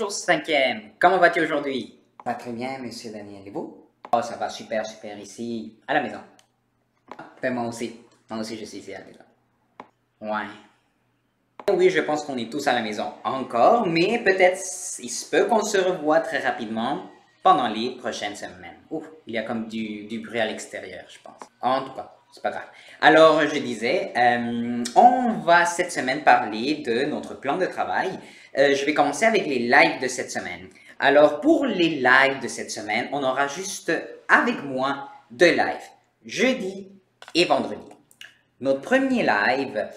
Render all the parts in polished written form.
Bonjour cinquième, comment vas-tu aujourd'hui? Ça va très bien, monsieur Daniel, et vous? Oh, ça va super, super ici, à la maison. Ben, moi aussi je suis ici à la maison. Ouais. Oui, je pense qu'on est tous à la maison encore, mais peut-être il se peut qu'on se revoie très rapidement pendant les prochaines semaines. Ouf, il y a comme du bruit à l'extérieur, je pense. En tout cas, c'est pas grave. Alors, je disais, on va cette semaine parler de notre plan de travail. Je vais commencer avec les lives de cette semaine. Alors, pour les lives de cette semaine, on aura juste avec moi deux lives, jeudi et vendredi. Notre premier live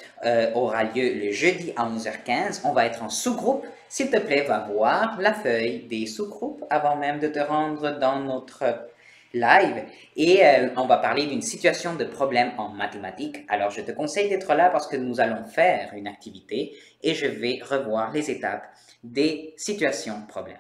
aura lieu le jeudi à 11h15. On va être en sous-groupe. S'il te plaît, va voir la feuille des sous-groupes avant même de te rendre dans notre live. Et on va parler d'une situation de problème en mathématiques. Alors, je te conseille d'être là parce que nous allons faire une activité et je vais revoir les étapes des situations problèmes.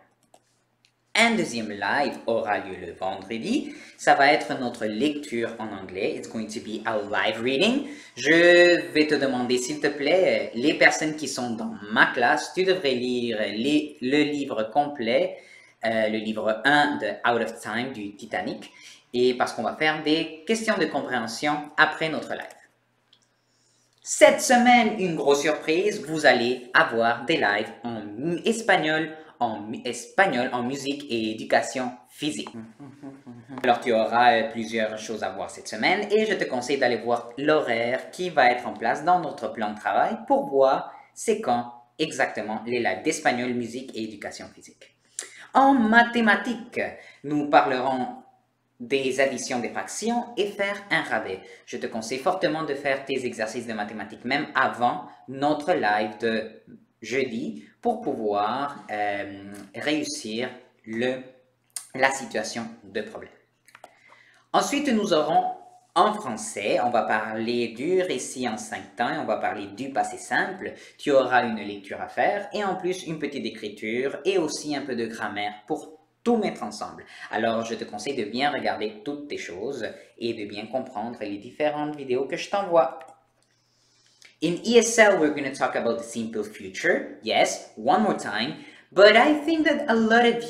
Un deuxième live aura lieu le vendredi. Ça va être notre lecture en anglais. It's going to be a live reading. Je vais te demander, s'il te plaît, les personnes qui sont dans ma classe, tu devrais lire le livre complet, le livre 1 de Out of Time du Titanic, et parce qu'on va faire des questions de compréhension après notre live. Cette semaine, une grosse surprise, vous allez avoir des lives en espagnol, en musique et éducation physique. Alors, tu auras plusieurs choses à voir cette semaine et je te conseille d'aller voir l'horaire qui va être en place dans notre plan de travail pour voir c'est quand exactement les lives d'espagnol, musique et éducation physique. En mathématiques, nous parlerons des additions des fractions et faire un rabais. Je te conseille fortement de faire tes exercices de mathématiques même avant notre live de jeudi pour pouvoir réussir la situation de problème. Ensuite, nous aurons en français, on va parler du récit en 5 temps et on va parler du passé simple. Tu auras une lecture à faire et en plus une petite écriture et aussi un peu de grammaire pour tout mettre ensemble. Alors, je te conseille de bien regarder toutes tes choses et de bien comprendre les différentes vidéos que je t'envoie. In ESL, we're going to talk about the simple future. Yes, one more time. But I think that a lot of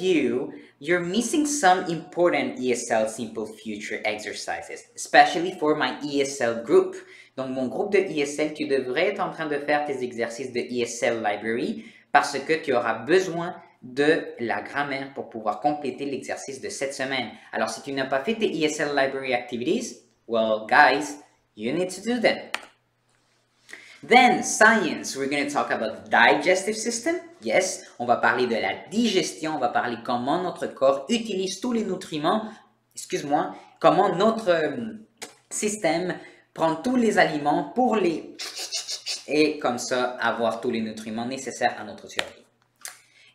you're missing some important ESL simple future exercises, especially for my ESL group. Donc, mon groupe de ESL, tu devrais être en train de faire tes exercices de ESL Library parce que tu auras besoin de la grammaire pour pouvoir compléter l'exercice de cette semaine. Alors, si tu n'as pas fait tes ESL Library activities, well, guys, you need to do them. Then, science, we're going to talk about the digestive system. Yes, on va parler de la digestion, on va parler comment notre corps utilise tous les nutriments, comment notre système prend tous les aliments pour et comme ça avoir tous les nutriments nécessaires à notre survie.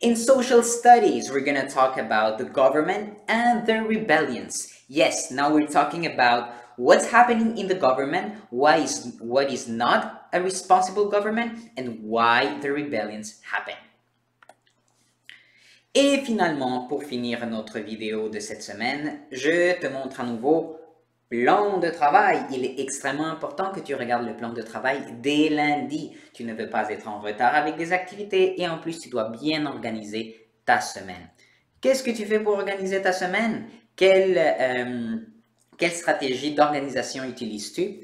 In social studies, we're going to talk about the government and the rebellions. Yes, now we're talking about what's happening in the government, what is not a responsible government, and why the rebellions happen. Et finalement, pour finir notre vidéo de cette semaine, je te montre à nouveau plan de travail. Il est extrêmement important que tu regardes le plan de travail dès lundi. Tu ne veux pas être en retard avec des activités et en plus, tu dois bien organiser ta semaine. Qu'est-ce que tu fais pour organiser ta semaine? Quelle stratégie d'organisation utilises-tu?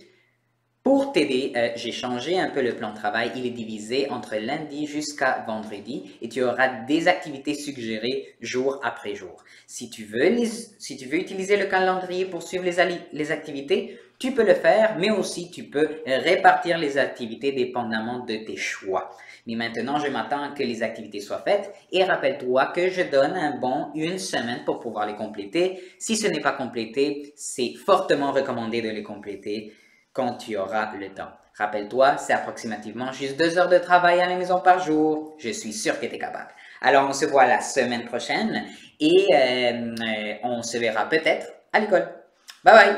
Pour t'aider, j'ai changé un peu le plan de travail. Il est divisé entre lundi jusqu'à vendredi et tu auras des activités suggérées jour après jour. Si tu veux utiliser le calendrier pour suivre les activités, tu peux le faire, mais aussi tu peux répartir les activités dépendamment de tes choix. Mais maintenant, je m'attends à que les activités soient faites et rappelle-toi que je donne une semaine pour pouvoir les compléter. Si ce n'est pas complété, c'est fortement recommandé de les compléter quand tu auras le temps. Rappelle-toi, c'est approximativement juste 2 heures de travail à la maison par jour. Je suis sûr que tu es capable. Alors, on se voit la semaine prochaine et on se verra peut-être à l'école. Bye bye!